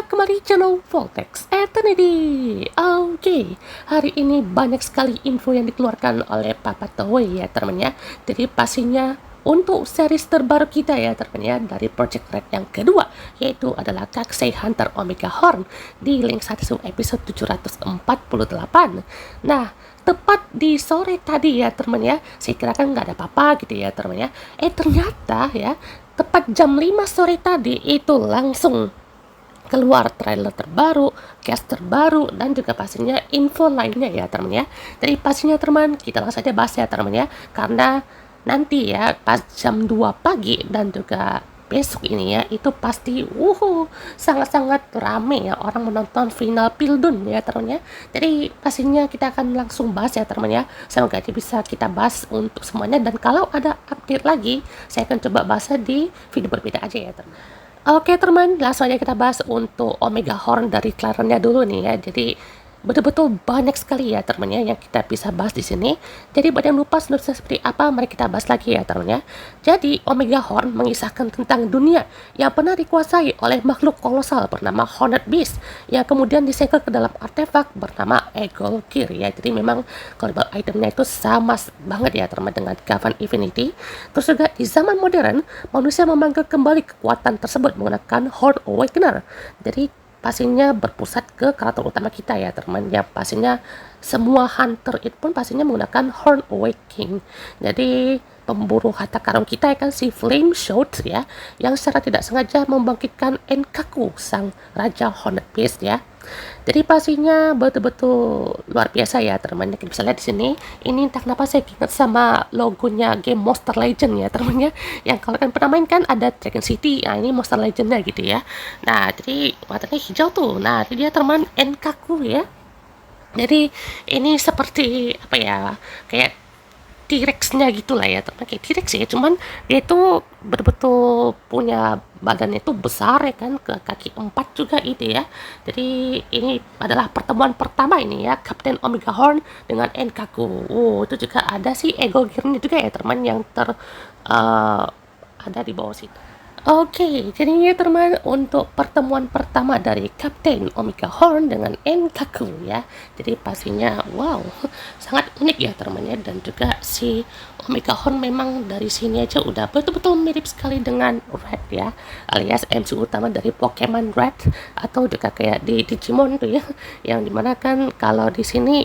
kembali channel Voltex Eternity. Oke, hari ini banyak sekali info yang dikeluarkan oleh Papa Toei ya teman-teman ya. Jadi pastinya untuk series terbaru kita ya teman-teman ya, dari Project Red yang kedua, yaitu adalah Kakusei Hunter Omega Horn di link 1 episode 748. Nah, tepat di sore tadi ya teman ya, saya kira kan nggak ada apa-apa gitu ya teman ya. Ternyata ya, tepat jam 5 sore tadi itu langsung keluar trailer terbaru, cast terbaru, dan juga pastinya info lainnya ya teman ya. Jadi pastinya teman, kita langsung saja bahas ya teman ya, karena nanti ya pas jam 2 pagi dan juga besok ini ya, itu pasti sangat-sangat rame ya orang menonton final Pildun ya teman ya. Jadi pastinya kita akan langsung bahas ya teman ya, semoga aja bisa kita bahas untuk semuanya, dan kalau ada update lagi saya akan coba bahasnya di video berbeda aja ya teman. Oke teman, langsung aja kita bahas untuk Omega Horn dari trailernya dulu nih ya. Jadi betul-betul banyak sekali ya teman ya yang kita bisa bahas di sini. Jadi jangan lupa sinopsis seperti apa, mari kita bahas lagi ya teman ya. Jadi Omega Horn mengisahkan tentang dunia yang pernah dikuasai oleh makhluk kolosal bernama Hornet Beast yang kemudian disegel ke dalam artefak bernama Eagle Gear ya. Jadi memang global itemnya itu sama banget ya teman dengan Gavan Infinity. Terus juga di zaman modern, manusia memanggil kembali kekuatan tersebut menggunakan Horn Awakener. Jadi pastinya berpusat ke karakter utama kita ya teman ya. Pastinya semua hunter itu pun pastinya menggunakan Horn Awakening. Jadi pemburu harta karun kita ya kan, si Flame Shout ya, yang secara tidak sengaja membangkitkan Enkaku sang raja Hornet Beast ya. Jadi pastinya betul-betul luar biasa ya teman. Kita bisa lihat di sini. Ini entah kenapa saya ingat sama logonya game Monster Legend ya teman ya. Yang kalau kalian pernah main kan ada Dragon City. Nah ini Monster Legendnya gitu ya. Nah jadi warnanya hijau tuh. Nah ini dia teman, Enkaku ya. Jadi ini seperti apa ya, kayak T-Rex-nya gitulah ya teman, kayak T-Rex ya, cuman dia itu betul-betul punya badannya itu besar ya kan, ke kaki 4 juga gitu ya. Jadi ini adalah pertemuan pertama ini ya Kapten Omega Horn dengan Enkaku. Itu juga ada sih Eagle Gear-nya juga ya teman, yang ada di bawah situ. Oke, jadi teman, untuk pertemuan pertama dari Kapten Omega Horn dengan Enkaku ya. Jadi pastinya wow, sangat unik ya teman ya. Dan juga si Omega Horn memang dari sini aja udah betul-betul mirip sekali dengan Red ya, alias MC utama dari Pokemon Red, atau juga kayak di Digimon tuh ya, yang dimana kan kalau di sini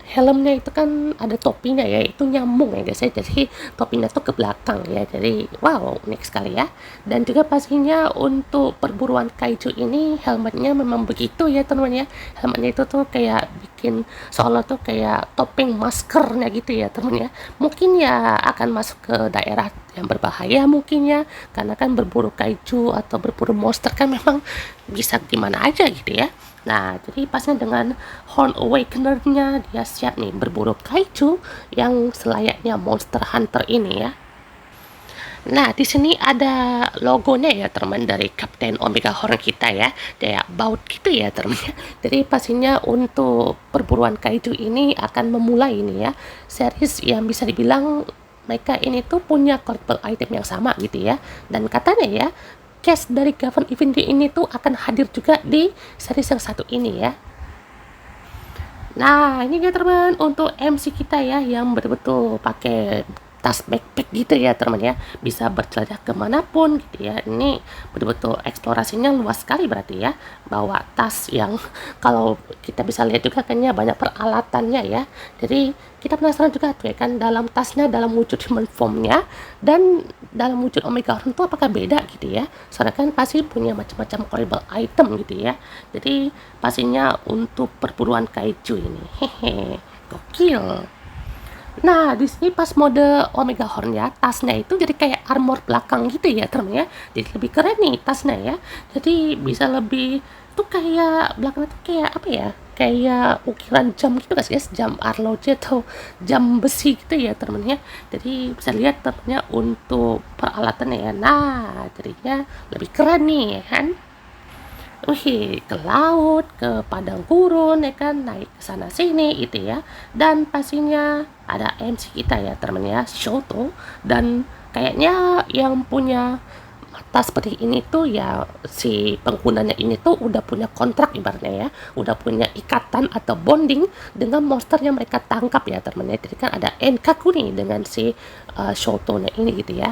helmnya itu kan ada topinya ya, itu nyambung ya guys ya, jadi topinya tuh ke belakang ya. Jadi wow, unik sekali ya. Dan juga pastinya untuk perburuan kaiju ini helmetnya memang begitu ya teman ya. Helmetnya itu tuh kayak bikin seolah tuh kayak topeng maskernya gitu ya teman ya. Mungkin ya akan masuk ke daerah yang berbahaya mungkin ya, karena kan berburu kaiju atau berburu monster kan memang bisa gimana aja gitu ya. Nah, jadi pasnya dengan Horn Awakener-nya dia siap nih berburu kaiju yang selayaknya Monster Hunter ini ya. Nah, di sini ada logonya ya teman, dari Kapten Omega Horn kita ya, kayak baut gitu ya teman ya. Jadi pastinya untuk perburuan kaiju ini akan memulai ini ya series yang bisa dibilang mereka ini tuh punya collectible item yang sama gitu ya. Dan katanya ya, cast dari Gavan Infinity ini tuh akan hadir juga di series yang satu ini ya. Nah ini dia teman, untuk MC kita ya, yang betul-betul pakai tas backpack gitu ya teman ya, bisa berjelajah kemanapun gitu ya. Ini betul-betul eksplorasinya luas sekali berarti ya, bawa tas yang kalau kita bisa lihat juga kayaknya banyak peralatannya ya. Jadi kita penasaran juga tuh ya kan, dalam tasnya dalam wujud human formnya dan dalam wujud Omega Horn itu apakah beda gitu ya. Soalnya kan pasti punya macam-macam collectible item gitu ya. Jadi pastinya untuk perburuan kaiju ini hehe, gokil. Nah, di sini pas mode Omega Horn ya, tasnya itu jadi kayak armor belakang gitu ya, teman ya. Jadi lebih keren nih tasnya ya. Jadi bisa lebih tuh kayak belakangnya tuh kayak apa ya? Kayak ukiran jam gitu guys, jam arloji atau jam besi gitu ya, teman ya. Jadi bisa lihat temannya untuk peralatannya ya. Nah, jadinya lebih keren nih ya kan. Wih, ke laut, ke padang gurun ya kan, naik ke sana sini gitu ya. Dan pastinya ada MC kita ya teman ya, Shoto, dan kayaknya yang punya mata seperti ini tuh ya si penggunanya ini tuh udah punya kontrak ibaratnya ya, udah punya ikatan atau bonding dengan monster yang mereka tangkap ya teman-teman ya. Jadi kan ada Enkaku nih dengan si Shoto-nya ini gitu ya.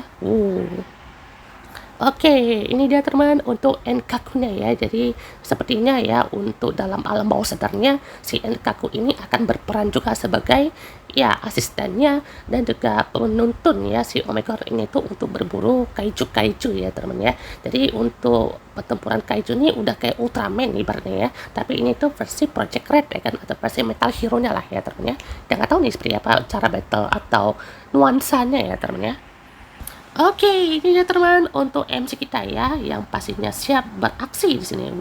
Oke, ini dia teman untuk Enkakunya ya. Jadi sepertinya ya untuk dalam alam bawah sadarnya si Enkaku ini akan berperan juga sebagai ya asistennya dan juga penuntun ya si Omega ini tuh untuk berburu kaiju-kaiju ya teman ya. Jadi untuk pertempuran kaiju ini udah kayak Ultraman ibaratnya ya. Tapi ini tuh versi Project Red ya kan atau versi Metal Hero-nya lah ya teman ya. Dan nggak tahu nih seperti apa cara battle atau nuansanya ya teman ya. Oke, ini ya teman untuk MC kita ya, yang pastinya siap beraksi di sini.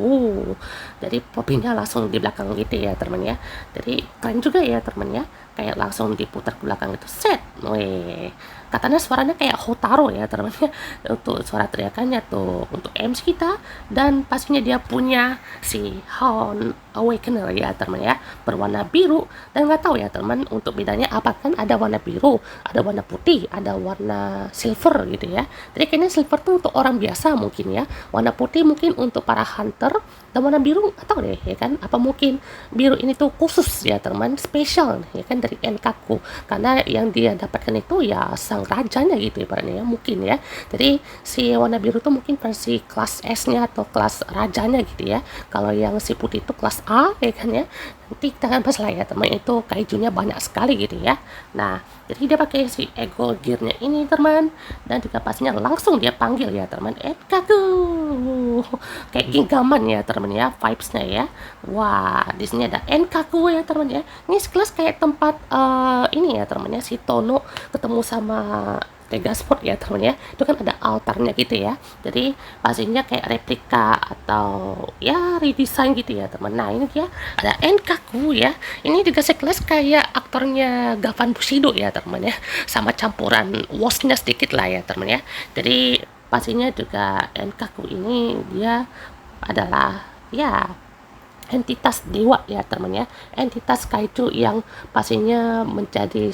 Jadi popinya langsung di belakang gitu ya teman ya. Jadi keren juga ya teman ya, kayak langsung diputar ke belakang gitu. Set, weh. Katanya suaranya kayak Hotaro ya teman ya. Untuk suara teriakannya tuh untuk MC kita dan pastinya dia punya si Horn Awakener ya teman ya, berwarna biru dan nggak tahu ya teman untuk bedanya apa kan ada warna biru, ada warna putih, ada warna silver gitu ya. Jadi kayaknya silver tuh untuk orang biasa mungkin ya, warna putih mungkin untuk para hunter dan warna biru atau deh ya kan apa mungkin biru ini tuh khusus ya teman spesial ya kan dari Enkaku karena yang dia dapatkan itu ya sang rajanya gitu ibaratnya ya mungkin ya. Jadi si warna biru tuh mungkin versi kelas S-nya atau kelas rajanya gitu ya. Kalau yang si putih itu kelas A ya kan ya. Nanti kita kan pas lah ya teman itu kaijunya banyak sekali gitu ya. Nah, jadi dia pakai si ego gearnya ini teman dan juga pastinya langsung dia panggil ya teman Enkaku. Kayak genggaman ya teman ya vibesnya ya. Wah, di sini ada Enkaku ya teman ya. Ini sekelas kayak tempat ini ya teman ya si Tono ketemu sama Tegasport ya teman ya. Itu kan ada altarnya gitu ya. Jadi pastinya kayak replika atau ya redesign gitu ya teman. Nah ini dia ada Enkaku ya. Ini juga sekelas kayak aktornya Gavan Bushido ya teman ya. Sama campuran wasnya sedikit lah ya teman ya. Jadi pastinya juga Enkaku ini dia adalah ya entitas dewa ya teman ya, entitas kaiju yang pastinya menjadi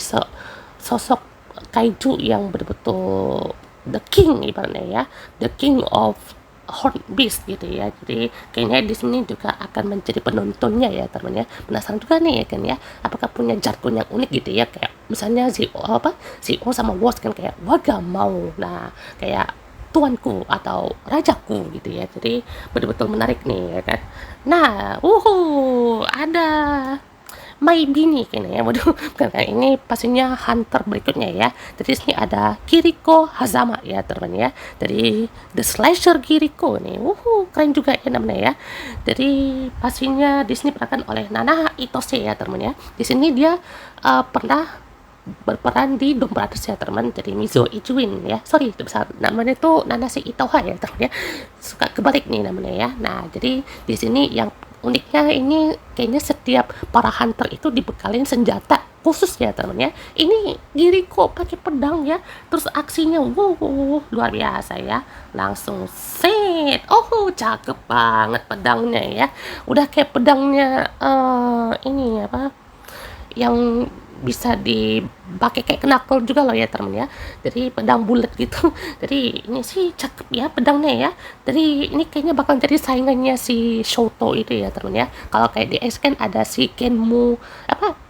sosok kaiju yang betul-betul the king ibaratnya ya, the king of Horn Beast gitu ya. Jadi kayaknya di sini juga akan menjadi penontonnya ya teman ya. Penasaran juga nih ya kan ya, apakah punya jargon yang unik gitu ya, kayak misalnya si O sama Woz kan kayak waga mau, nah kayak tuanku atau rajaku gitu ya. Jadi betul-betul menarik nih ya kan. Nah, ada maybe nih kayaknya ya. Waduh, karena ini pastinya hunter berikutnya ya. Jadi sini ada Kiriko Hazama ya teman ya. Dari The Slasher Kiriko nih. Keren juga ya namanya ya. Jadi pastinya di sini perankan oleh Nana Itose ya teman ya. Di sini dia pernah berperan di Dom Brothers ya teman, jadi Mizo Ijuin ya, sorry itu besar namanya itu Nanase Itoha ya teman ya, suka kebalik nih namanya ya. Nah jadi di sini yang uniknya ini kayaknya setiap para hunter itu dibekalin senjata khusus ya teman ya. Ini Giriko pakai pedang ya, terus aksinya luar biasa ya, langsung set, cakep banget pedangnya ya, udah kayak pedangnya ini apa yang bisa dipakai kayak knuckle juga loh ya teman ya. Jadi pedang bulat gitu. Jadi ini sih cakep ya pedangnya ya. Jadi ini kayaknya bakal jadi saingannya si Shoto itu ya teman ya. Kalau kayak di S kan ada si Kenmu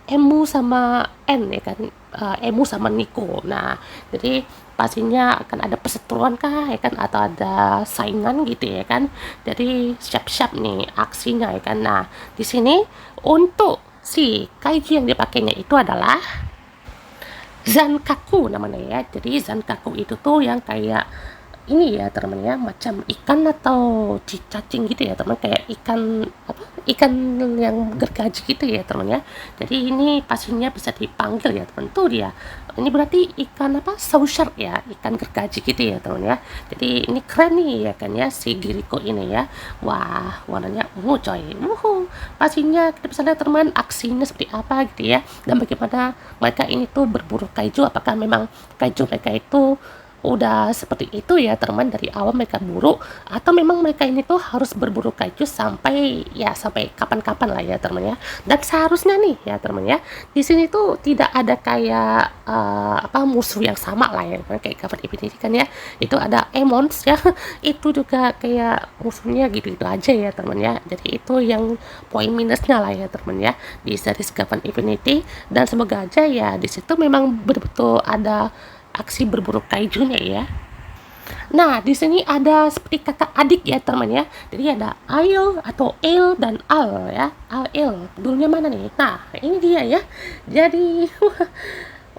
Emu sama N ya kan. Emu sama Nico. Nah jadi pastinya akan ada perseteruan kah ya kan atau ada saingan gitu ya kan. Jadi siap-siap nih aksinya ya kan. Nah di sini untuk si kaiju yang dipakainya itu adalah Zankaku namanya ya. Jadi Zankaku itu tuh yang kayak ini ya teman ya, macam ikan atau cacing gitu ya teman, kayak ikan yang gergaji gitu ya teman ya. Jadi ini pastinya bisa dipanggil ya teman, tuh dia ini berarti ikan saw shark ya, ikan gergaji gitu ya teman ya. Jadi ini keren nih ya kan ya si Giriko ini ya. Wah warnanya ungu coy, pastinya kita bisa lihat teman aksinya seperti apa gitu ya, dan bagaimana mereka ini tuh berburu kaiju, apakah memang kaiju mereka itu udah seperti itu ya teman dari awal mereka buru, atau memang mereka ini tuh harus berburu kaiju sampai kapan-kapan lah ya teman ya. Dan seharusnya nih ya teman ya, di sini tuh tidak ada kayak musuh yang sama lah ya, kayak Gavin Infinity kan ya, itu ada Emons ya, itu juga kayak musuhnya gitu-gitu aja ya teman ya. Jadi itu yang poin minusnya lah ya teman ya di series Gavin Infinity. Dan semoga aja ya di situ memang betul-betul ada aksi berburu kaijunya ya. Nah, di sini ada seperti kakak adik ya teman ya. Jadi ada Ail atau El dan Al ya. Al El. Dulunya mana nih? Nah, ini dia ya. Jadi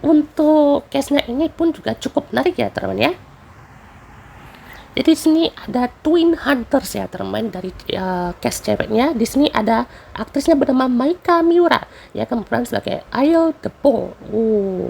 untuk case-nya ini pun juga cukup menarik ya teman ya. Jadi di sini ada Twin Hunters ya teman dari cast ceweknya. Di sini ada aktrisnya bernama Maika Miura ya, kemudian sebagai Ail the Bow.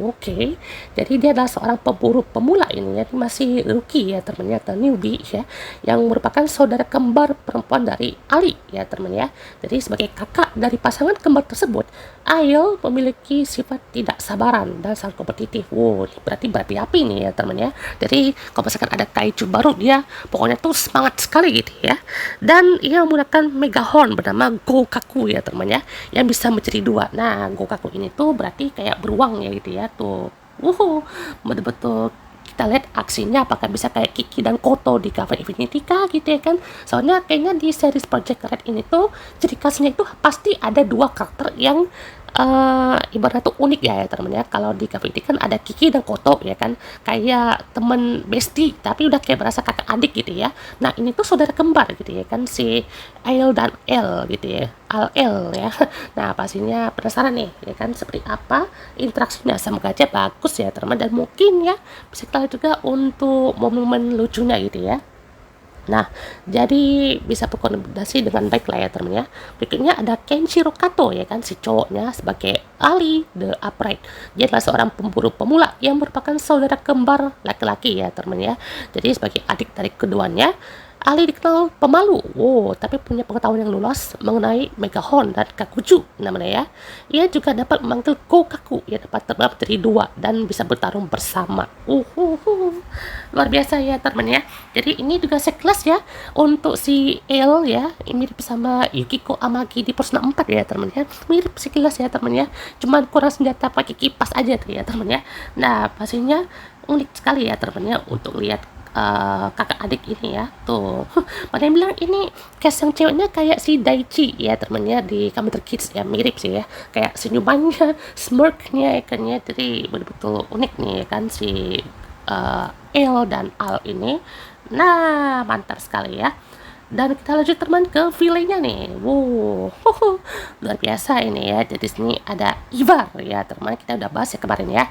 Oke. Jadi dia adalah seorang pemburu pemula ini ya, masih rookie ya teman ya, atau newbie ya, yang merupakan saudara kembar perempuan dari Ali ya teman ya. Jadi sebagai kakak dari pasangan kembar tersebut, Ail memiliki sifat tidak sabaran dan sangat kompetitif. Ini berarti berapi-api nih ya teman ya. Jadi kalau misalkan ada kaiju baru, dia pokoknya tuh semangat sekali gitu ya. Dan ia menggunakan megahorn bernama Gokaku ya teman ya, yang bisa menjadi dua. Nah, Gokaku ini tuh berarti kayak beruang ya gitu ya tuh. Betul-betul kita lihat aksinya apakah bisa kayak Kiki dan Koto di Gavin Infinity kah gitu ya kan. Soalnya kayaknya di series Project Red ini tuh ciri khasnya itu pasti ada dua karakter yang ibaratnya tuh unik ya teman ya. Kalau di Gavin Infinity kan ada Kiki dan Koto ya kan, kayak temen bestie tapi udah kayak berasa kakak adik gitu ya. Nah, ini tuh saudara kembar gitu ya kan, si Ail dan El gitu ya, Al El ya. Nah, pastinya penasaran nih ya kan seperti apa interaksinya. Semoga aja bagus ya teman, dan mungkin ya bisa kita lihat juga untuk momen lucunya gitu ya. Nah, jadi bisa berkoordinasi dengan baik lah ya teman ya. Berikutnya ada Kenshiro Kato ya kan, si cowoknya sebagai Ali the Upright. Dia adalah seorang pemburu pemula yang merupakan saudara kembar laki-laki ya teman ya. Jadi sebagai adik dari keduanya, Ali dikenal pemalu, tapi punya pengetahuan yang luas mengenai Megahorn dan Kakuju namanya ya. Ia juga dapat memanggil Gokaku, ia dapat terbang menjadi dua dan bisa bertarung bersama. Luar biasa ya teman ya. Jadi ini juga sekelas ya untuk si El ya, mirip sama Yukiko Amagi di Persona 4 ya teman ya. Mirip sekelas ya teman ya. Cuman kurang senjata pakai kipas aja tuh ya teman ya. Nah, pastinya unik sekali ya teman ya untuk lihat kakak adik ini ya tuh. Pada yang bilang ini cast yang ceweknya kayak si Daichi ya temennya di Kamen Rider Kids ya, mirip sih ya, kayak senyumannya, smirknya ya kan ya. Jadi betul-betul unik nih ya kan si El dan Al ini. Nah, mantap sekali ya. Dan kita lanjut teman ke villainnya nih. Luar biasa ini ya. Jadi sini ada Ivar ya teman, kita udah bahas ya kemarin ya.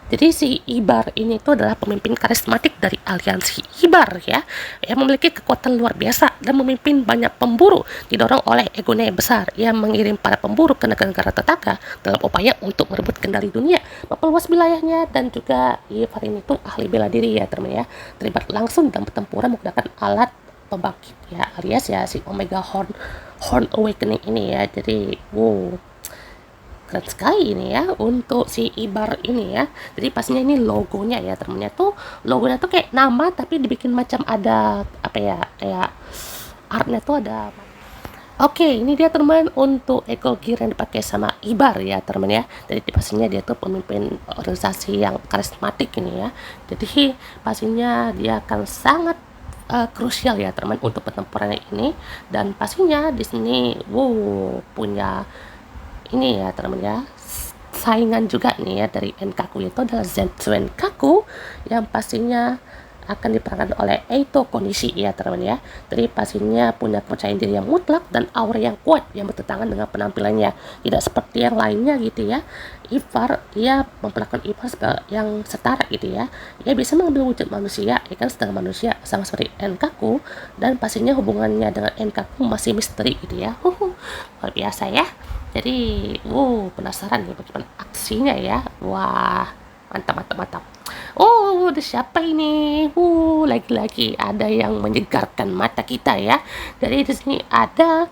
Jadi si Ibar ini tuh adalah pemimpin karismatik dari aliansi Ibar ya, yang memiliki kekuatan luar biasa dan memimpin banyak pemburu, didorong oleh egonya yang besar. Ia mengirim para pemburu ke negara-negara tetangga dalam upaya untuk merebut kendali dunia, memperluas wilayahnya. Dan juga Ibar ini tuh ahli bela diri ya teman ya, terlibat langsung dalam pertempuran menggunakan alat pembangkit ya, alias ya si Omega Horn Awakening ini ya. Jadi keren sekali ini ya untuk si Ibar ini ya. Jadi pastinya ini logonya ya temennya tuh, logonya tuh kayak nama tapi dibikin macam ada apa ya, kayak artnya tuh ada. Oke, ini dia teman untuk Eco Gear yang dipakai sama Ibar ya teman ya. Jadi pastinya dia tuh pemimpin organisasi yang karismatik ini ya. Jadi pastinya dia akan sangat krusial ya teman untuk pertempuran ini. Dan pastinya di sini punya ini ya teman ya, saingan juga nih ya dari Enkaku, itu adalah Zensuen Kaku yang pastinya akan diperankan oleh Eito Konishi ya teman ya. Jadi pastinya punya kepercayaan diri yang mutlak dan aura yang kuat yang bertentangan dengan penampilannya, tidak seperti yang lainnya gitu ya. Ivar, dia memperlakukan Ivar sebagai yang setara gitu ya. Ia bisa mengambil wujud manusia ya kan, sedang manusia sama seperti Enkaku, dan pastinya hubungannya dengan Enkaku masih misteri gitu ya. Luar biasa ya. Jadi penasaran nih bagaimana aksinya ya. Wah, mantap. Udah siapa ini? Lagi-lagi ada yang menyegarkan mata kita ya. Dari di sini ada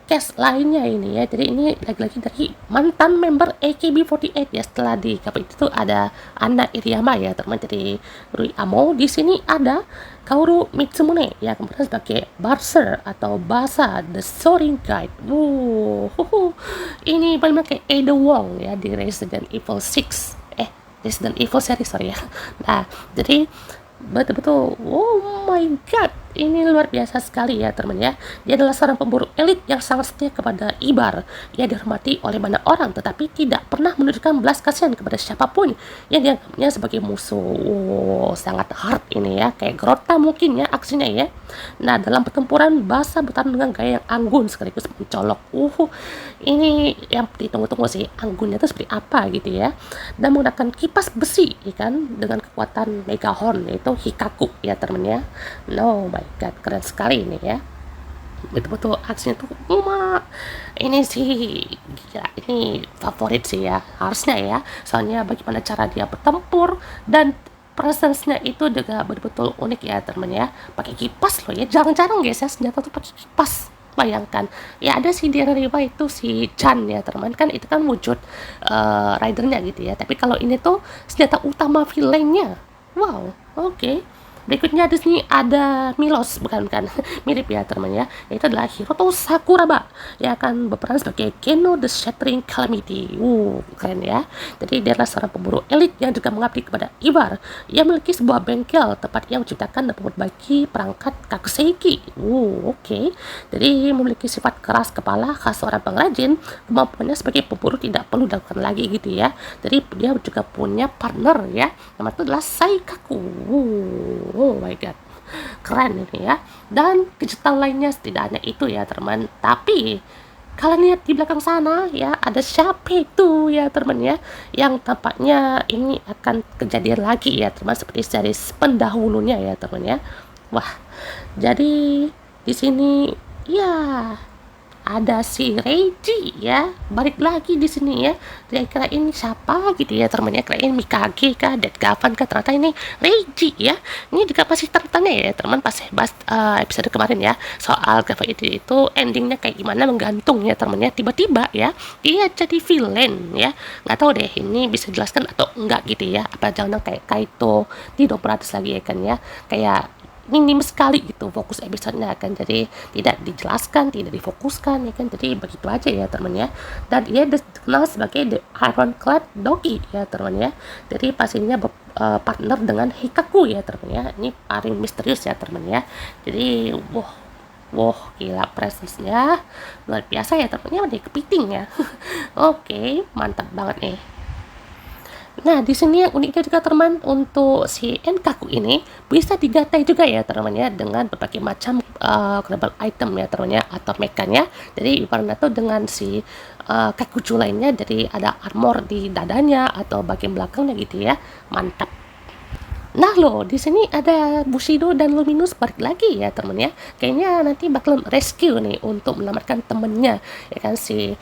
cast lainnya ini ya. Jadi ini lagi-lagi dari mantan member AKB48 ya. Setelah di cover itu ada Anna Iriyama ya teman. Jadi Rui Amo. Di sini ada Kaoru Mitsumune ya, kemudian sebagai Barser atau Basa the Soaring Guide. Ini paling kayak Ada Wong ya di Resident Evil 6. Resident Evil series, sorry ya. Nah, jadi betul-betul, oh my god, ini luar biasa sekali ya teman ya. Dia adalah seorang pemburu elit yang sangat setia kepada Ibar. Ia dihormati oleh banyak orang tetapi tidak pernah menunjukkan belas kasihan kepada siapapun yang dianggapnya sebagai musuh. Sangat hard ini ya, kayak Grota mungkin ya aksinya ya. Nah, dalam pertempuran Basa bertarung dengan gaya yang anggun sekaligus mencolok. Ini yang ditunggu-tunggu sih, anggunnya itu seperti apa gitu ya. Dan menggunakan kipas besi ya kan, dengan kekuatan Mega Horn yaitu Hikaku ya teman ya. No my god, keren sekali ini ya. Betul-betul aksinya tuh ini sih gila, ini favorit sih ya harusnya ya. Soalnya bagaimana cara dia bertempur dan presence-nya itu juga betul-betul unik ya teman ya. Pakai kipas loh ya, jarang-jarang guys ya senjata tuh pakai kipas. Bayangkan ya, ada si di Riva itu si Chan ya teman kan, itu kan wujud ridernya gitu ya. Tapi kalau ini tuh senjata utama villainnya. Wow, oke. Berikutnya di sini ada Milos, bukan mirip ya teman ya. Itu adalah Hiroto Sakuraba yang akan berperan sebagai Geno the Shattering Calamity. Keren ya. Jadi dia adalah seorang pemburu elit yang juga mengabdi kepada Ibar. Ia memiliki sebuah bengkel tempat ia menciptakan dan memperbaiki perangkat Kakuseiki. Oke. Jadi memiliki sifat keras kepala khas seorang pengrajin. Kemampuannya sebagai pemburu tidak perlu dilakukan lagi gitu ya. Jadi dia juga punya partner ya. Nama itu adalah Saikaku. Oh my god, keren ini ya. Dan kejutan lainnya tidak hanya itu ya teman, tapi kalian lihat di belakang sana ya, ada siapa itu ya teman ya, yang tampaknya ini akan kejadian lagi ya teman, seperti series pendahulunya ya teman ya. Wah, jadi di sini ya ada si Reiji ya, balik lagi di sini ya. Dia kira ini siapa gitu ya temannya, kirain Mikage kah, Dead Gavan kah, ternyata ini Reiji ya. Ini juga pasti tertanya ya teman, pas bahas episode kemarin ya soal Gavan itu endingnya kayak gimana, menggantung ya temannya. Tiba-tiba ya dia jadi villain ya, nggak tahu deh ini bisa dijelaskan atau enggak gitu ya. Apa jangan kayak Kaito di 200 lagi ya kan ya, kayak minim sekali gitu fokus episodenya kan, jadi tidak dijelaskan, tidak difokuskan ya kan, jadi begitu aja ya teman ya. Dan ia dikenal sebagai The Ironclad Dogi ya teman ya, jadi pastinya partner dengan Hikaku ya teman ya. Ini paling misterius ya teman ya. Jadi wah gila, presence-nya luar biasa ya teman-teman, dari kepiting ya. Oke, mantap banget nih. Nah, di sini yang uniknya juga teman, untuk si Enkaku ini bisa digatai juga ya teman ya, dengan berbagai macam global item ya teman ya, atau mekanya. Jadi ibaratnya tuh dengan si Kakuju lainnya, jadi ada armor di dadanya atau bagian belakangnya gitu ya. Mantap. Nah loh, di sini ada Bushido dan Luminous balik lagi ya teman ya. Kayaknya nanti bakal rescue nih untuk menyelamatkan temennya ya kan, si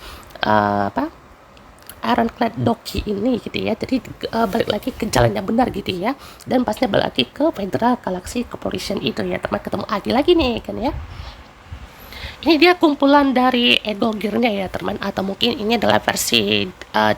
Ironclad Doki ini gitu ya. Jadi balik lagi ke jalan yang benar gitu ya, dan pastinya balik lagi ke Federal Galaxy Corporation itu ya teman, ketemu Agi lagi nih kan ya. Ini dia kumpulan dari ego gearnya ya teman, atau mungkin ini adalah versi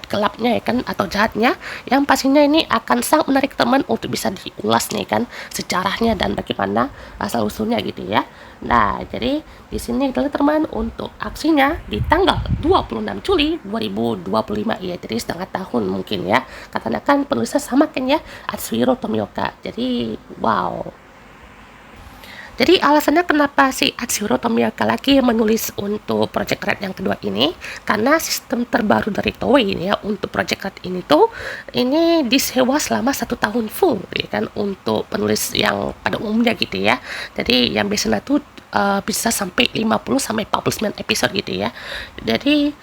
gelapnya ya kan, atau jahatnya, yang pastinya ini akan sangat menarik teman untuk bisa diulas nih kan, sejarahnya dan bagaimana asal usulnya gitu ya. Nah, jadi di sini adalah teman untuk aksinya di tanggal 26 Juli 2025 ya, jadi setengah tahun mungkin ya. Katanya kan penulisnya sama kan ya, Atsuhiro Tomioka. Jadi wow. Jadi alasannya kenapa si Atsuhiro Tomioka lagi menulis untuk Project Red yang kedua ini, karena sistem terbaru dari Toei ini ya, untuk Project Red ini tuh ini disewa selama 1 tahun full ya kan, untuk penulis yang pada umumnya gitu ya. Jadi yang biasanya tuh bisa sampai 50 sampai 49 episode gitu ya. Jadi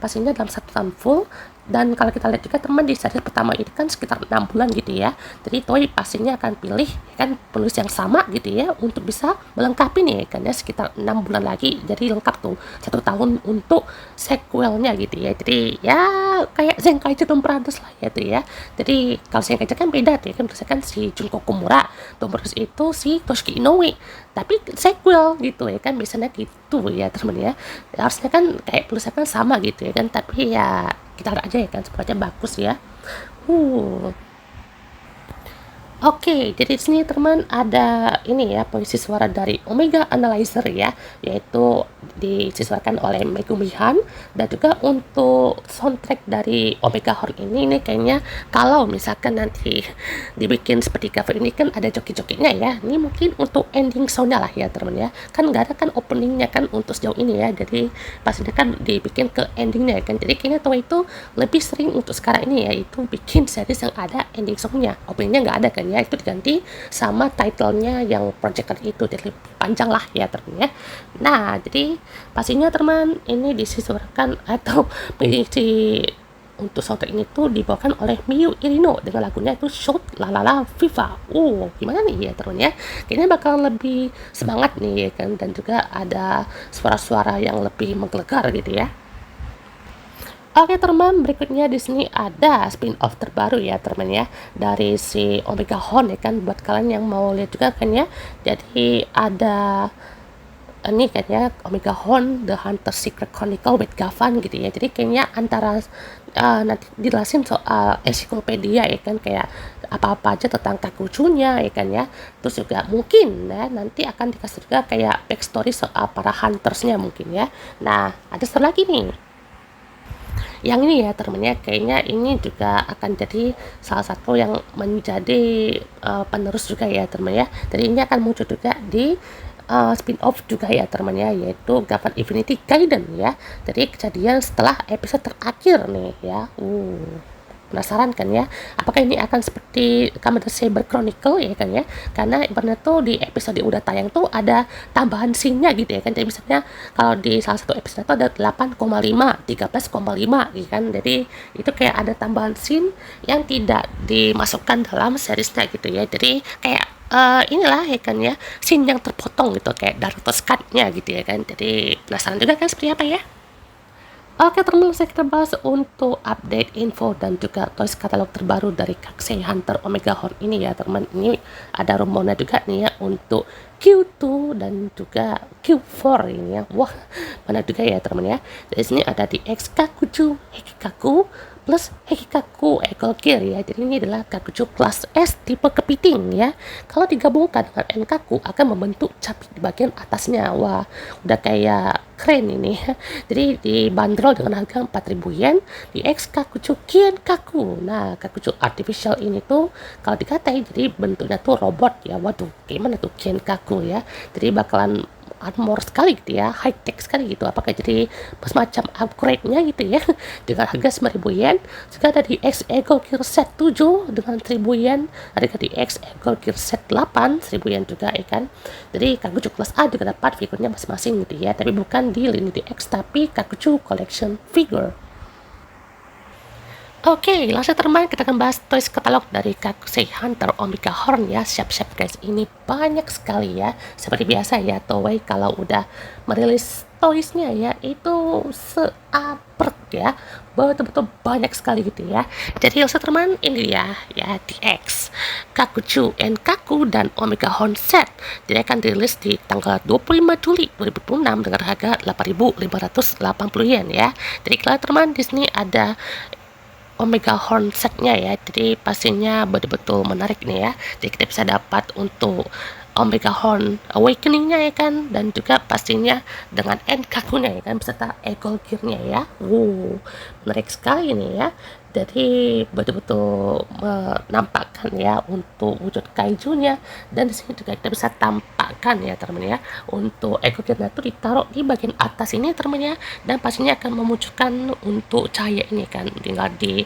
pastinya dalam 1 tahun full Dan kalau kita lihat juga teman di series pertama ini kan sekitar 6 bulan gitu ya. Jadi Toei pastinya akan pilih kan penulis yang sama gitu ya untuk bisa melengkapi nih kan ya sekitar 6 bulan lagi. Jadi lengkap tuh 1 tahun untuk sequelnya gitu ya. Jadi ya kayak Zenkaichi Tomb Brothers lah ya tuh ya. Jadi kalau Zenkaichi kan beda tuh ya kan kan si Junko Komura, Tomb Brothers itu si Toshiki Inoue. Tapi sequel gitu ya kan biasanya gitu ya teman ya. Harusnya kan kayak tulisannya kan sama gitu ya kan, tapi ya kita lihat aja ya kan sepertinya bagus ya. uh Oke, jadi di sini teman ada ini ya pengisi suara dari Omega Analyzer ya, yaitu disesuaikan oleh Megumi Han. Dan juga untuk soundtrack dari Omega Horn ini kayaknya kalau misalkan nanti dibikin seperti cover ini kan ada joki-jokinya ya. Ini mungkin untuk ending soundnya lah ya teman ya. Kan nggak ada kan openingnya kan untuk sejauh ini ya. Jadi pastinya kan dibikin ke endingnya kan. Jadi kayaknya Toei itu lebih sering untuk sekarang ini ya itu bikin series yang ada ending songnya. Openingnya nggak ada kan ya, itu diganti sama titlenya yang project itu, jadi lebih panjang lah ya teman ya. Nah jadi pastinya teman ini disesuaikan atau mengisi untuk soundtrack ini tuh dibawakan oleh Miyu Irino dengan lagunya itu Shout La La La Viva. Gimana nih ya teman ya, kayaknya bakal lebih semangat nih ya kan, dan juga ada suara-suara yang lebih menggelegar gitu ya. Oke teman, berikutnya di sini ada spin-off terbaru ya teman ya dari si Omega Horn ya kan, buat kalian yang mau lihat juga kan ya. Jadi ada ini kan ya Omega Horn The Hunter Secret Chronicle with Gavan gitu ya. Jadi kayaknya antara nanti dijelasin soal ensiklopedia ya kan, kayak apa-apa aja tentang Kakuchunya ya kan ya. Terus juga mungkin ya nanti akan dikasih juga kayak backstory soal para huntersnya mungkin ya. Nah ada satu lagi nih yang ini ya temennya, kayaknya ini juga akan jadi salah satu yang menjadi penerus juga ya teman ya. Jadi ini akan muncul juga di spin-off juga ya teman ya, yaitu Gavan Infinity Gaiden ya. Jadi kejadian setelah episode terakhir nih ya. Penasaran kan ya, apakah ini akan seperti Kamen Rider Saber Chronicle ya kan ya, karena ibaratnya tuh di episode udah tayang tuh ada tambahan scene-nya gitu ya kan. Jadi misalnya kalau di salah satu episode itu ada 8,5 13,5 gitu kan, jadi itu kayak ada tambahan scene yang tidak dimasukkan dalam seriesnya gitu ya. Jadi kayak inilah ya kan ya, scene yang terpotong gitu kayak director's cut-nya gitu ya kan. Jadi penasaran juga kan seperti apa ya. Oke teman, saya kita bahas untuk update info dan juga toys katalog terbaru dari Kakusei Hunter Omega Horn ini ya teman. Ini ada rumornya juga nih ya untuk Q2 dan juga Q4 ini ya. Wah, mana juga ya teman ya. Dari sini ada di X Kakuchu Hekikaku plus Hekikaku Eagle Gear ya. Jadi ini adalah Kakuchu kelas S tipe kepiting ya. Kalau digabungkan dengan Enkaku akan membentuk capit di bagian atasnya. Wah, udah kayak keren ini. Jadi dibanderol dengan harga 4.000 yen di X Kakuchu Kaku. Nah, Kakuchu artificial ini tuh kalau dikatain jadi bentuknya tuh robot ya. Waduh, gimana tuh Kaku ya. Jadi bakalan armor sekali gitu ya, high tech sekali gitu. Apakah jadi semacam upgrade-nya gitu ya dengan harga 9.000 yen. Juga ada di X Eagle Gear Set 7 dengan 1.000 yen. Ada di X Eagle Gear Set 8 1.000 yen juga ya kan. Jadi Kakuchu kelas A juga dapat figurnya masing-masing gitu ya, tapi bukan di lini DX tapi Kakuchu Collection figure. Oke, langsung teman kita akan bahas toys katalog dari Kakusei Hunter Omega Horn ya. Siap-siap guys, ini banyak sekali ya. Seperti biasa ya, Toei kalau udah merilis toysnya ya itu seabrek ya, betul-betul banyak sekali gitu ya. Jadi langsung teman, ini ya DX Kakuchu Kaku dan Omega Horn Set. Jadi akan dirilis di tanggal 25 Juli 2026 dengan harga 8.580 yen ya. Jadi kalian teman di sini ada Omega Horn setnya ya, jadi pastinya betul-betul menarik nih ya. Jadi kita bisa dapat untuk Omega Horn Awakening-nya ya kan, dan juga pastinya dengan Enkaku-nya ya kan, beserta Eagle Gear-nya ya. Menarik sekali nih ya. Jadi betul-betul menampakkan ya untuk wujud kaijunya, dan di sini juga kita bisa tampakkan ya teman ya untuk Eagle Gear-nya itu ditaruh di bagian atas ini teman ya, dan pastinya akan memunculkan untuk cahaya ini kan, tinggal di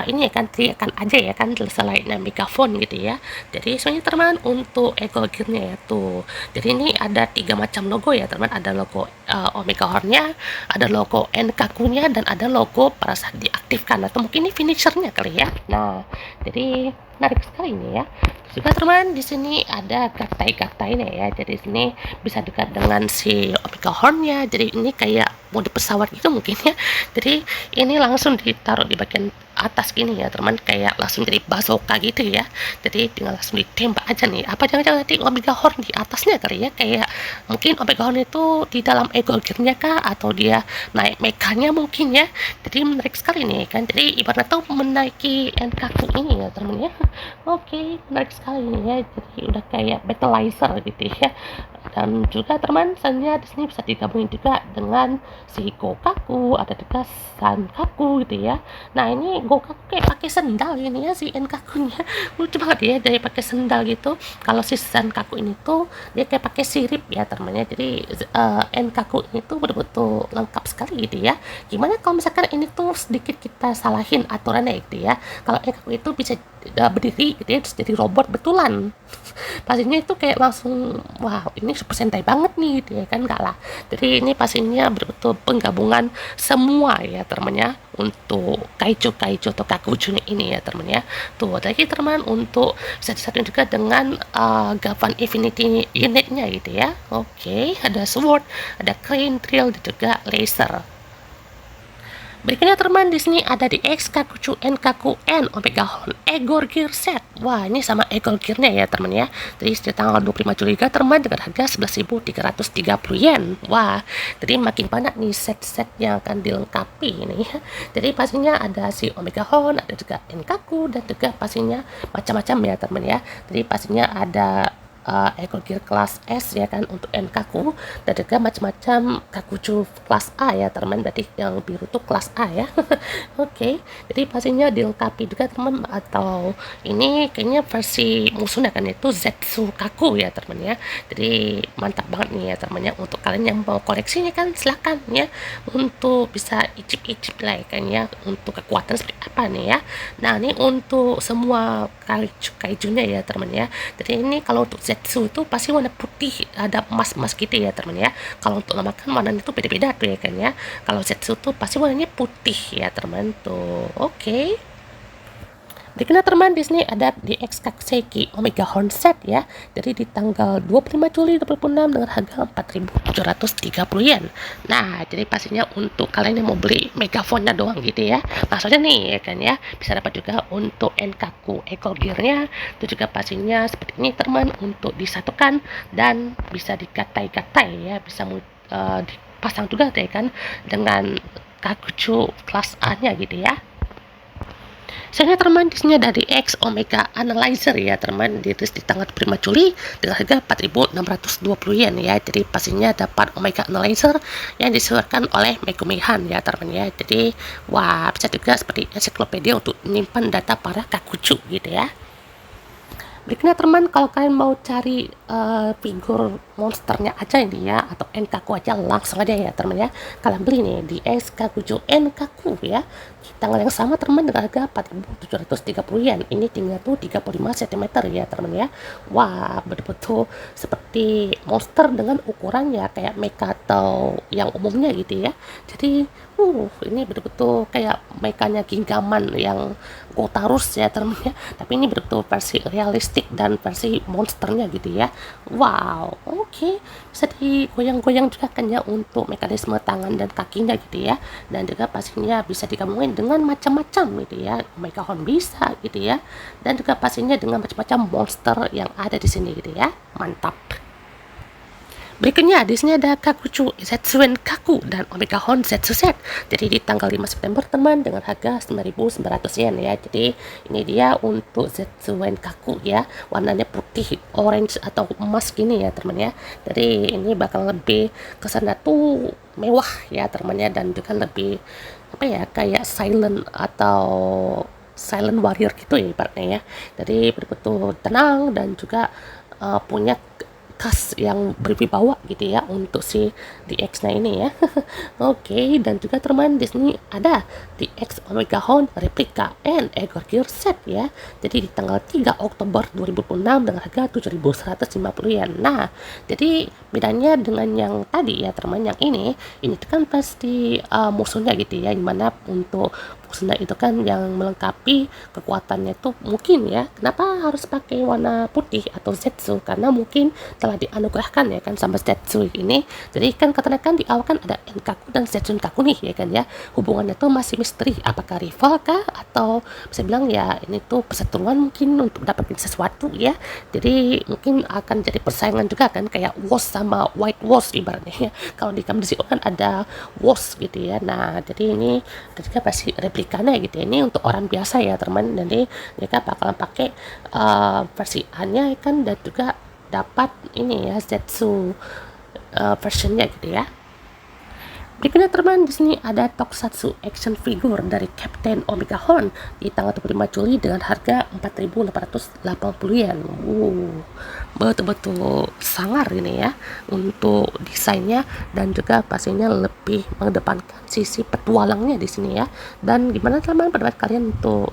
ini ya kan teriakan aja ya kan selain megaphone gitu ya. Jadi sebenarnya teman untuk Eagle Gear-nya ya tuh. Jadi ini ada 3 macam logo ya teman. Ada logo Omega Horn-nya, ada logo Enkaku-nya, dan ada logo pada saat diaktifkan atau mungkin ini finisher-nya kali ya. Nah, jadi menarik sekali ini ya. Juga teman di sini ada gatai-gatainya ya. Jadi sini bisa dekat dengan si Omega Horn-nya. Jadi ini kayak mode pesawat gitu mungkin ya. Jadi ini langsung ditaruh di bagian atas gini ya teman, kayak langsung jadi bazooka gitu ya. Jadi tinggal langsung ditembak aja nih. Apa jangan-jangan nanti Omega Horn di atasnya kali ya, kayak mungkin Omega Horn itu di dalam Eagle Gear-nya kah, atau dia naik mekanya mungkin ya. Jadi menarik sekali nih kan. Jadi ibaratnya tuh menaiki Enkaku ini ya teman ya. Oke, menarik sekali nih ya. Jadi udah kayak battleizer gitu ya. Dan juga teman misalnya di sini bisa digabungin juga dengan si Gokaku, ada juga Sankaku gitu ya. Nah ini Gokaku kayak pakai sendal ini ya, si Enkakunya lucu banget ya, dari pakai sendal gitu. Kalau si Sankaku ini tuh dia kayak pakai sirip ya temannya. Jadi Enkaku ini tuh betul-betul lengkap sekali gitu ya. Gimana kalau misalkan ini tuh sedikit kita salahin aturannya gitu ya. Kalau Enkaku itu bisa berdiri gitu ya, terus jadi robot betulan. Pastinya itu kayak langsung wow ini Super Sentai banget nih gitu ya kan, enggak lah. Jadi ini pastinya betul-betul penggabungan semua ya temannya untuk kaijo atau kakuju ini ya temannya. Tuh ada lagi teman untuk bisa disatuin juga dengan Gavan Infinity unitnya gitu ya. Oke, ada sword, ada crane drill, dan juga laser. Berikutnya teman di sini ada di X Kakuchu N Kaku N Omega Horn Eagle Gear Set. Wah ini sama Eagle Gear-nya ya teman ya. Jadi setiap tanggal 25 Juli teman dengan harga 11.330 yen. Wah, jadi makin banyak nih set-set yang akan dilengkapi ini ya. Jadi pastinya ada si Omega Horn, ada juga N Kaku, dan juga pastinya macam-macam ya teman ya. Jadi pastinya ada Eagle Gear kelas S ya kan untuk Enkaku, dan juga macam-macam Kakuju kelas A ya teman, berarti yang biru tuh kelas A ya. Oke, jadi pastinya dilengkapi juga teman, atau ini kayaknya versi musuhnya kan itu Zetsu Kaku ya teman ya. Jadi mantap banget nih ya teman ya, untuk kalian yang mau koleksinya kan silakan ya, untuk bisa icip-icip lah ya kan ya, untuk kekuatan seperti apa nih ya. Nah ini untuk semua kaijunya ya teman ya. Jadi ini kalau untuk Zetsu itu pasti warna putih, ada emas-emas gitu ya teman ya. Kalau untuk nama kan warnanya itu beda-beda tuh ya kan ya. Kalau Zetsu tuh pasti warnanya putih ya teman tuh. Oke. Berikutnya teman di sini ada di X Kakuseki Omega Horn Set ya. Jadi di tanggal 25 Juli 2026 dengan harga 4.730 yen. Nah, jadi pastinya untuk kalian yang mau beli megaphone-nya doang gitu ya. Maksudnya nih ya kan ya, bisa dapat juga untuk Enkaku Eagle Gear-nya. Itu juga pastinya seperti ini teman, untuk disatukan dan bisa dikatai-katai ya, bisa dipasang juga ya kan dengan Kakuju kelas A-nya gitu ya. Saya teman di sini dari X Omega Analyzer ya teman, dirilis di tanggal 5 Juli dengan harga 4.620 yen ya. Jadi pastinya dapat Omega Analyzer yang disuarakan oleh Megumihan ya teman ya. Jadi wah bisa juga seperti ensiklopedia untuk menyimpan data para kakuju gitu ya. Berikutnya teman, kalau kalian mau cari figur monsternya aja ini ya, atau Enkaku aja, langsung aja ya teman ya, kalian beli nih di SK7 Enkaku ya, di tanggal yang sama teman dengan harga 4.730 yen. Ini tinggal tuh 35 cm ya teman ya. Wah betul-betul seperti monster dengan ukurannya kayak mecha atau yang umumnya gitu ya. Jadi ini betul-betul kayak mekanya Gingaman yang Gotarus ya teman ya, tapi ini betul-betul versi realistik dan versi monsternya gitu ya. Wow, oke. Bisa digoyang-goyang juga kan ya untuk mekanisme tangan dan kakinya gitu ya, dan juga pastinya bisa digabungin dengan macam-macam gitu ya, Omega Horn bisa gitu ya, dan juga pastinya dengan macam-macam monster yang ada di sini gitu ya. Mantap. Berikutnya di sini ada Kakuchu Zetsuen Kaku dan Omega Horn Zetsu Set. Jadi di tanggal 5 September teman dengan harga 9.900 yen ya. Jadi ini dia untuk Zetsuen Kaku ya. Warnanya putih, orange atau emas gini ya teman ya. Jadi ini bakal lebih kesana tuh mewah ya temannya, dan juga lebih apa ya, kayak silent atau silent warrior gitu ya ibaratnya ya. Jadi betul-betul tenang dan juga punya khas yang berwibawa gitu ya untuk si DX-nya ini ya. Oke, dan juga teman di sini ada DX Omega Horn replika and Egor Gear set ya. Jadi di tanggal 3 Oktober 2006 dengan harga 7.150 yen. Nah, jadi bedanya dengan yang tadi ya teman, yang ini tuh kan pasti musuhnya gitu ya, dimana untuk musuhnya itu kan yang melengkapi kekuatannya itu mungkin ya, kenapa harus pakai warna putih atau Zetsu, karena mungkin telah dianugerahkan ya kan sama Zetsu ini. Jadi kan katanya kan di awal kan ada Enkaku dan Zetsunkaku nih ya kan ya, hubungannya tuh masih misteri, apakah rival kah atau bisa bilang ya ini tuh perseteruan mungkin untuk dapetin sesuatu ya. Jadi mungkin akan jadi persaingan juga kan, kayak Woz sama White Woz ibaratnya ya. Kalau di Kamdesi kan ada Woz gitu ya. Nah jadi ini ketika pasti replikannya gitu ya, ini untuk orang biasa ya teman. Jadi mereka bakalan pakai versi A-nya kan, dan juga dapat ini ya Zetsu versionnya gitu ya. Berikutnya teman, di sini ada Tokusatsu action figure dari Captain Omega Horn di tanggal 25 Juli dengan harga 4.880 yen. Betul-betul sangar ini ya untuk desainnya, dan juga pastinya lebih mengedepankan sisi petualangnya di sini ya. Dan gimana teman pendapat kalian untuk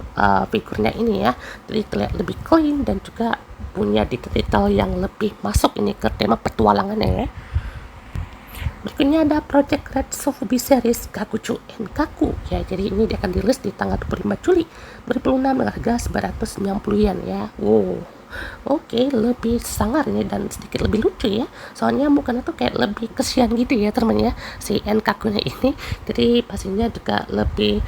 figurnya ini ya? Jadi terlihat lebih clean dan juga punya detail-detail yang lebih masuk ini ke tema petualangannya ya. Berikutnya ada Project Red Sofubi Series Kakuchu Enkaku ya. Jadi ini dia akan dirilis di tanggal 25 Juli 2006 dengan harga 990 yen ya. Oke, lebih sangar ini dan sedikit lebih lucu ya. Soalnya mukanya tuh kayak lebih kesian gitu ya teman ya, si Enkakunya ini. Jadi pastinya juga lebih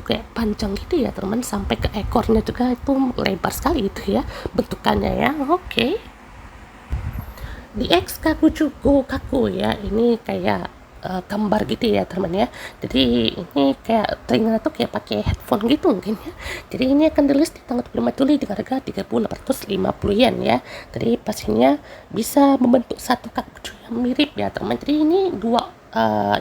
kayak panjang gitu ya teman, sampai ke ekornya juga itu lebar sekali itu ya bentukannya ya. Oke. DX Kakuchu Go Kaku ya, ini kayak gambar gitu ya teman ya. Jadi ini kayak telinganya tuh kayak pakai headphone gitu mungkin ya. Jadi ini akan dirilis di tanggal 25 Juli dengan harga 3.850 yen ya. Jadi pastinya bisa membentuk satu Kakuchu yang mirip ya teman. Jadi ini dua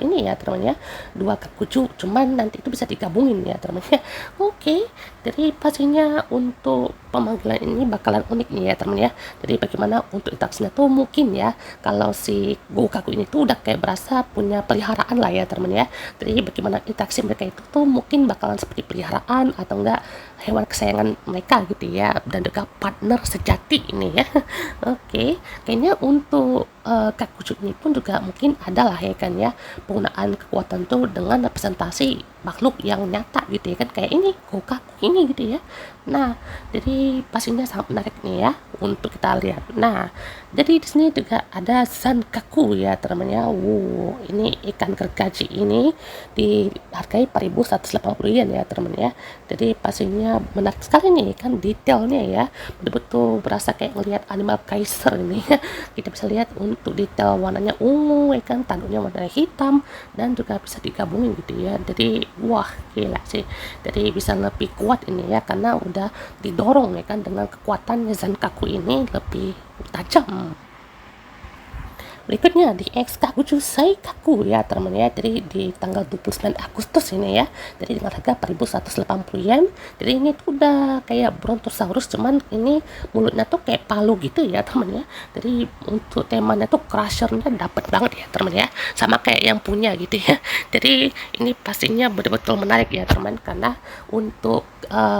ini ya teman ya, dua Kakuchu, cuman nanti itu bisa digabungin ya teman ya. Oke, jadi pastinya untuk pemanggilan ini bakalan unik nih ya teman ya. Jadi bagaimana untuk interaksinya tuh mungkin ya, kalau si Gokaku ini tuh udah kayak berasa punya peliharaan lah ya teman ya. Jadi bagaimana interaksi mereka itu tuh mungkin bakalan seperti peliharaan atau enggak hewan kesayangan mereka gitu ya, dan juga partner sejati ini ya. Oke, kayaknya untuk Kakuchu ini pun juga mungkin ada lah ya kan ya, penggunaan kekuatan tuh dengan representasi makhluk yang nyata gitu ya kan, kayak ini Gokaku ini gitu ya. Nah, jadi pastinya sangat menarik nih ya untuk kita lihat. Nah, jadi di sini juga ada Zankaku ya teman-teman ya. Ini ikan gergaji ini dihargai 4.180 yen ya teman-teman ya. Jadi pastinya menarik sekali nih kan, detailnya ya. Betul-betul berasa kayak ngelihat Animal Kaiser ini ya. Kita bisa lihat untuk detail warnanya ungu ya kan, tanduknya warna hitam, dan juga bisa digabungin gitu ya. Jadi wah gila sih. Jadi bisa lebih kuat ini ya, karena udah didorong ya kan dengan kekuatan Zankaku ini lebih tajam. Berikutnya di X Kakuchu Saikaku ya teman ya. Jadi di tanggal 29 Agustus ini ya. Jadi dengan harga 4.180 yen. Jadi ini tuh udah kayak Brontosaurus, cuman ini mulutnya tuh kayak palu gitu ya teman ya. Jadi untuk temanya tuh crushernya dapet banget ya teman ya, sama kayak yang punya gitu ya. Jadi ini pastinya betul-betul menarik ya teman, karena untuk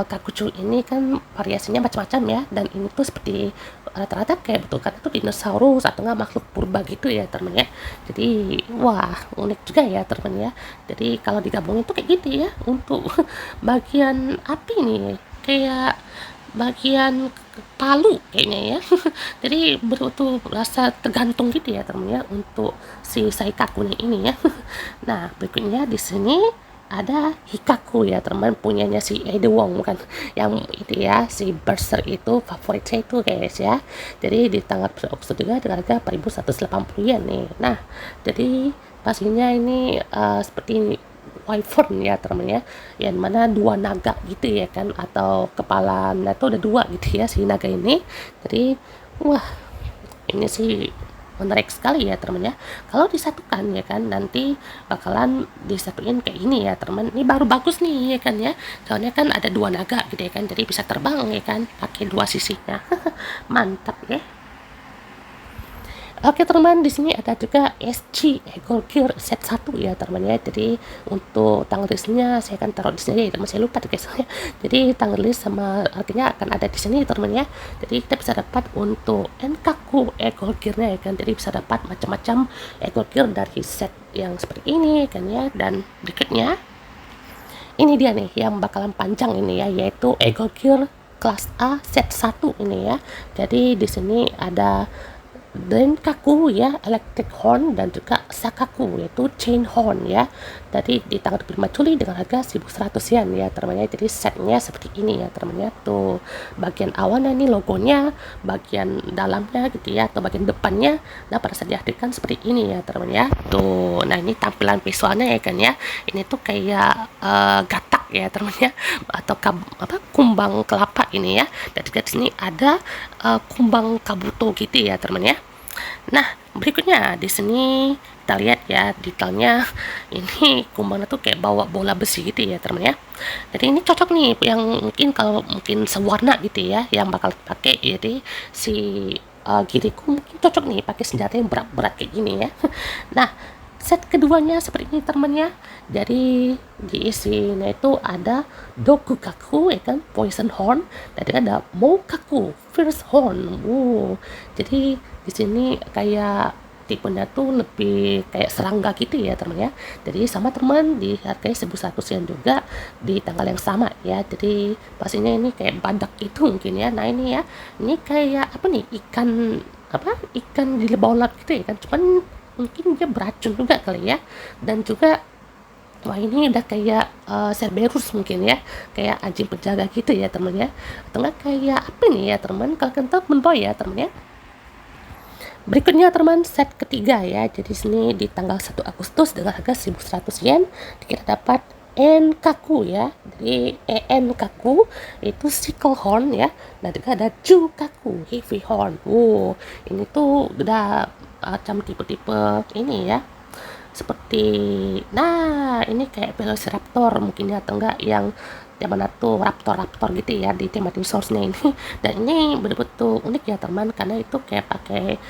Kakuchu ini kan variasinya macam-macam ya, dan ini tuh seperti rata-rata kayak betul kan itu dinosaurus atau enggak makhluk purba gitu ya teman ya. Jadi wah unik juga ya teman ya. Jadi kalau digabungin tuh kayak gitu ya, untuk bagian api nih kayak bagian palu kayaknya ya. Jadi betul rasa tergantung gitu ya teman ya untuk si Saikaku ini ya. Nah berikutnya di sini ada Hikaku ya teman, punyanya si Ede Wong kan, yang itu ya si Berser itu favorit saya itu guys ya. Jadi di tanggal 1 Agustus juga dengan harga 4.180 yen nih. Nah jadi pastinya ini seperti wyvern ya teman ya, yang mana dua naga gitu ya kan, atau kepalanya tuh ada dua gitu ya si naga ini. Jadi wah ini sih menarik sekali ya teman ya. Kalau disatukan ya kan, nanti bakalan disatuin kayak ini ya teman. Ini baru bagus nih ya kan ya, soalnya kan ada dua naga gitu ya kan, jadi bisa terbang ya kan pakai dua sisinya. Mantap ya. Oke teman, di sini ada juga SG Eagle Gear set 1 ya teman ya. Jadi untuk tanggal listnya saya akan taruh di sini ya, teman, saya lupa guys. Jadi tanggal list sama artinya akan ada di sini teman ya. Jadi kita bisa dapat untuk Enkaku Eagle Gear-nya ya kan. Jadi bisa dapat macam-macam Eagle Gear dari set yang seperti ini kan ya. Dan berikutnya ini dia nih yang bakalan panjang ini ya, yaitu Eagle Gear kelas A set 1 ini ya. Jadi di sini ada Denkaku ya, electric horn, dan juga Sakaku yaitu chain horn ya. Tadi di tanggal 25 Juli dengan harga 1.100 yen ya teman-teman. Jadi setnya seperti ini ya teman-teman. Tuh bagian awalnya ini logonya, bagian dalamnya gitu ya, atau bagian depannya nah pada saat dihadirkan seperti ini ya teman-teman ya. Tuh, nah ini tampilan visualnya ya kan ya. Ini tuh kayak gatak ya teman-teman ya, atau kumbang kelapa ini ya. Dan juga di sini ada kumbang kabuto gitu ya teman-teman ya. Nah, berikutnya di sini kita lihat ya detailnya. Ini kumbangnya tuh kayak bawa bola besi gitu ya teman ya. Jadi ini cocok nih yang mungkin kalau mungkin sewarna gitu ya yang bakal dipakai. Jadi si Giriku mungkin cocok nih pakai senjata yang berat-berat kayak gini ya. Nah, set keduanya seperti ini teman ya. Jadi di isinya itu ada Dokukaku ya kan, Poison Horn, dan juga ada Moukaku, Fierce Horn. Jadi di sini kayak tipenya tuh lebih kayak serangga gitu ya teman ya. Jadi sama teman dihargai 1.100 yen juga di tanggal yang sama ya. Jadi pastinya ini kayak badak itu mungkin ya. Nah ini ya, ini kayak apa nih, ikan di bawah laut gitu ya kan, cuman mungkin dia beracun juga kali ya. Dan juga wah ini udah kayak Cerberus mungkin ya, kayak anjing penjaga gitu ya teman ya, atau enggak kayak apa nih ya teman, kalau kalian tahu menboy ya teman ya. Berikutnya teman, set ketiga ya. Jadi sini di tanggal 1 Agustus dengan harga 1.100 yen kita dapat Enkaku ya. Jadi Enkaku itu sickle horn ya. Nah juga ada Jukaku heavy horn. Ini tuh udah macam tipe-tipe ini ya. Seperti nah ini kayak Velociraptor mungkin ya, atau enggak yang mana tuh raptor gitu ya di tema dinosaurusnya ini. Dan ini betul-betul unik ya teman, karena itu kayak pakai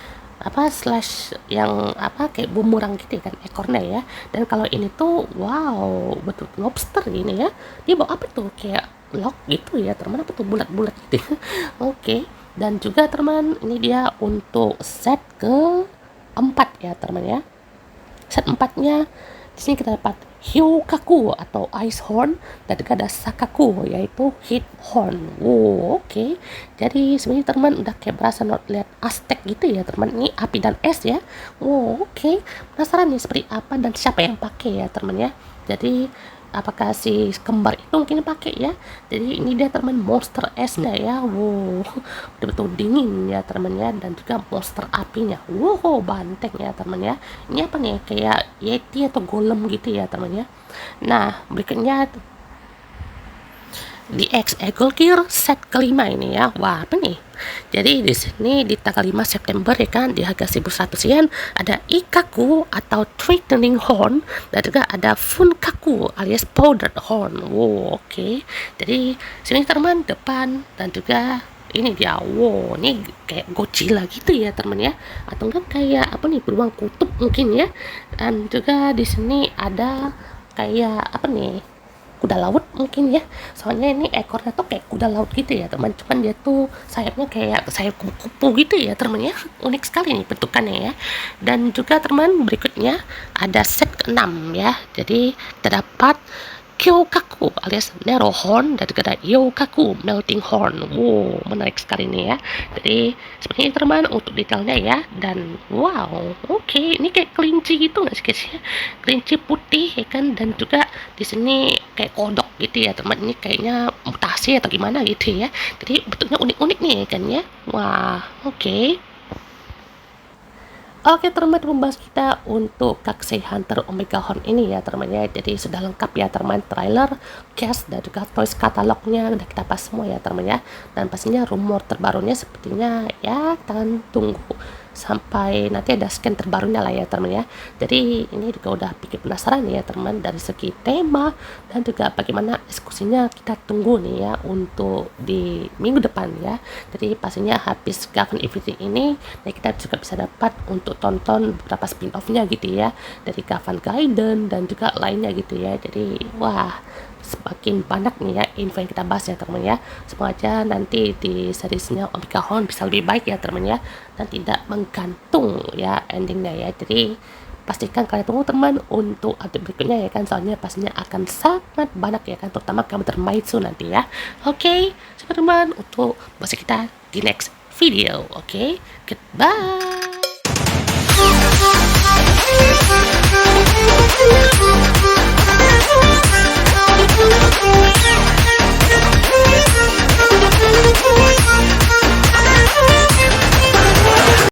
slash yang kayak bumerang gitu kan ekornya ya. Dan kalau ini tuh wow betul lobster ini ya, dia bawa apa tuh kayak lock gitu ya teman, apa tuh bulat-bulat gitu. Oke. Dan juga teman, ini dia untuk set keempat ya teman ya. Set empatnya di sini kita dapat Hyokaku atau Ice Horn, dan juga ada Sakaku yaitu Heat Horn. Oke. Jadi sebenarnya teman udah kayak berasa lihat Aztec gitu ya teman, ini api dan es ya. Oke. Penasaran nih seperti apa dan siapa yang pakai ya teman ya. Jadi apakah si kembar itu mungkin pakai ya. Jadi ini dia teman monster esnya ya. Betul-betul dingin ya teman ya, dan juga monster apinya. Banteng ya teman ya. Ini apa nih, kayak yeti atau golem gitu ya teman ya. Nah berikutnya di X Eagle Gear set kelima ini ya. Wah apa nih, jadi di sini di tanggal 5 September ya kan, di harga 1.100 yen ada Ikaku atau Threatening Horn, dan juga ada Funkaku alias Powdered Horn. Oke. Jadi sini teman depan, dan juga ini dia. Ini kayak Godzilla gitu ya teman ya, atau enggak kayak apa nih, beruang kutub mungkin ya. Dan juga di sini ada kayak apa nih, kuda laut mungkin ya, soalnya ini ekornya tuh kayak kuda laut gitu ya teman, cuman dia tuh sayapnya kayak sayap kupu-kupu gitu ya teman ya. Unik sekali nih bentukannya ya. Dan juga teman berikutnya ada set ke-6 ya. Jadi terdapat Kyokaku alias Narrow Horn, dan juga ada Yokaku Melting Horn. Menarik sekali nih ya. Jadi seperti ini teman untuk detailnya ya. Dan wow, oke, ini kayak kelinci gitu nggak sih guys ya? Kelinci putih ya kan, dan juga di sini kayak kodok gitu ya teman. Ini kayaknya mutasi atau gimana gitu ya. Jadi bentuknya unik-unik nih kan ya. Wah, oke. Oke teman, membahas kita untuk Kakusei Hunter Omega Horn ini ya teman ya. Jadi sudah lengkap ya teman, trailer, cast, dan juga toys katalognya udah kita pas semua ya teman ya. Dan pastinya rumor terbarunya sepertinya ya kita akan tunggu sampai nanti ada scan terbarunya lah ya teman ya. Jadi ini juga udah bikin penasaran ya teman dari segi tema dan juga bagaimana eksekusinya, kita tunggu nih ya untuk di minggu depan ya. Jadi pastinya habis Gavan Everything ini ya kita juga bisa dapat untuk tonton beberapa spin-off-nya gitu ya, dari Gavan Gaiden dan juga lainnya gitu ya. Jadi wah, semakin banyak nih ya info yang kita bahas ya teman ya. Semoga aja nanti di seriesnya Omega Horn bisa lebih baik ya teman ya, dan tidak menggantung ya endingnya ya. Jadi pastikan kalian tunggu teman untuk update berikutnya ya kan, soalnya pastinya akan sangat banyak ya kan, terutama kamu Maitsu nanti ya. Oke, sampai teman untuk bahas kita di next video. Oke, goodbye.